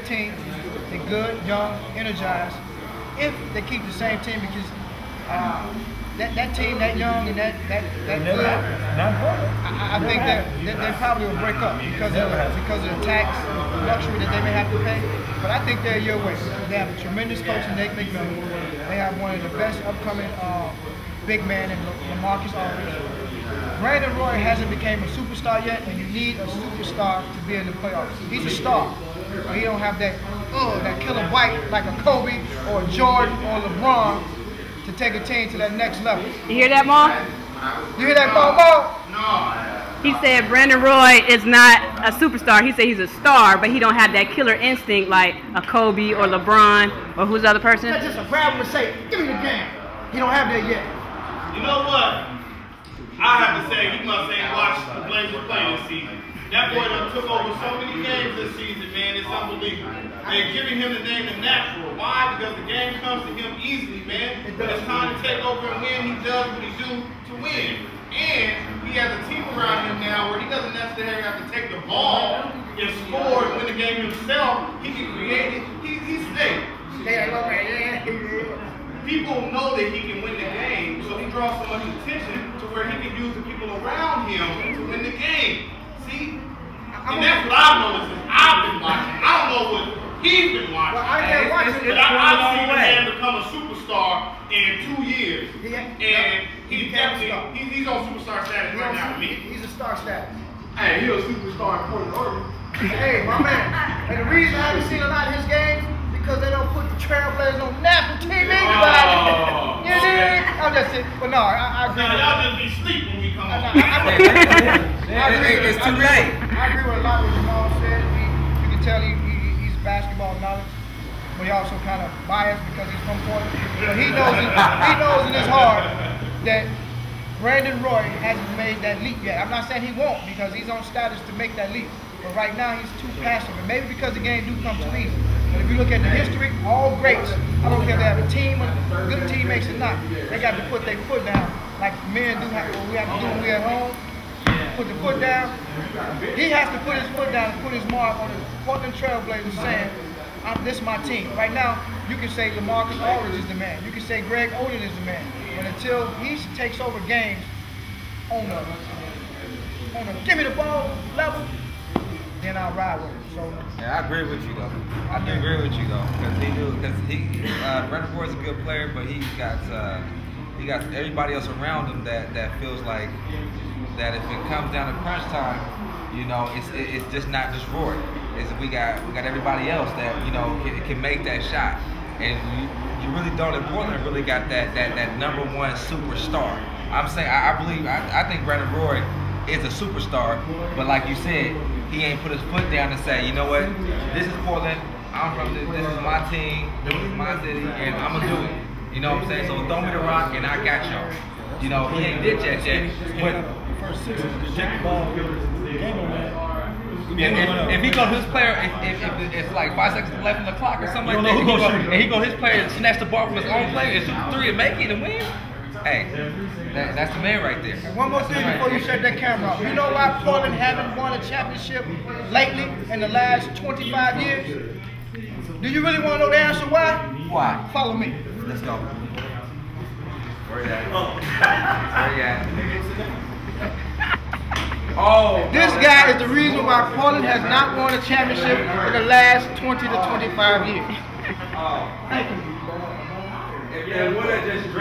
team. They're good, young, energized. If they keep the same team, because that team, that young and that good, I think that they probably will break up because of the tax luxury that they may have to pay. But I think they're a year away. They have a tremendous coach in Nate McMillan. They have one of the best upcoming big men in LaMarcus Aldridge. Brandon Roy hasn't become a superstar yet, and you need a superstar to be in the playoffs. He's a star, but he don't have that killer bite like a Kobe or a Jordan or LeBron to take a team to that next level. You hear that, Maul? You hear that, Maul? He said Brandon Roy is not a superstar. He said he's a star, but he don't have that killer instinct like a Kobe or LeBron or who's the other person? That's just a grab him and say, give me the game. He don't have that yet. You know what? I have to say, he must ain't watched the Blazers play this season. That boy done took over so many games this season, man. It's unbelievable. They're giving him the name the natural. Why? Because the game comes to him easily, man. When it's time to take over and win, he does what he do to win. And he has a team around him now where he doesn't necessarily have to take the ball and score and win the game himself. He can create it. He's stable. People know that he can win the game, so he draws so much attention to where he can use the people around him to win the game. See? And that's what I've noticed since I've been watching. I don't know what he's been watching. Well, I can't watch it. But I've seen the man become a superstar in 2 years. And he's on superstar status right now to me. He's a star status. Hey, he's a superstar in Portland, Oregon. Hey, my man. And the reason I haven't seen a lot of his games because they don't put the Trailblazers on national TV. You dig? I'm just saying. But no, I agree. Now, y'all just be sleep when we come on. It's too late. I agree with a lot of what Jamal said. You can tell he's basketball knowledge, but he also kind of biased because he's from Portland. But he knows in his heart that Brandon Roy hasn't made that leap yet. I'm not saying he won't because he's on status to make that leap. But right now he's too passive, and maybe because the game do come too easy. But if you look at the history, all greats, I don't care if they have a team, good teammates or not, they got to put their foot down like men do what we have to do when we're at home. Put the foot down. He has to put his foot down and put his mark on the Portland Trailblazers saying, this is my team. Right now, you can say LaMarcus Aldridge is the man. You can say Greg Oden is the man. But until he takes over games on the give me the ball level, then I'll ride with him. So yeah, I agree with you though. I agree with you though, because Brandon Roy's a good player, but he got everybody else around him that feels like that if it comes down to crunch time, you know, it's just not just Roy. We got everybody else that can make that shot, and you really don't. And Portland really got that #1 superstar. I'm saying I think Brandon Roy is a superstar, but like you said, he ain't put his foot down and say, you know what, this is Portland, I'm from this is my team, this is my city, and I'm gonna do it. You know what I'm saying? So throw me the rock and I got y'all. You know, he ain't did that yet. But first 6 is the ball game on if he go his player, if it's like 5 seconds left on the clock or something like that, and he go his player and snatch the ball from his own player and shoot 3 and make it and win, hey, that's the man right there. And one more thing before you shut that camera off. You know why Portland haven't won a championship lately in the last 25 years? Do you really want to know the answer why? Why? Follow me. Let's go. Where you at? Where you at? Oh, this guy is the reason why Portland has not won a championship in the last 20 to 25 years. Oh. Thank you. If they would have just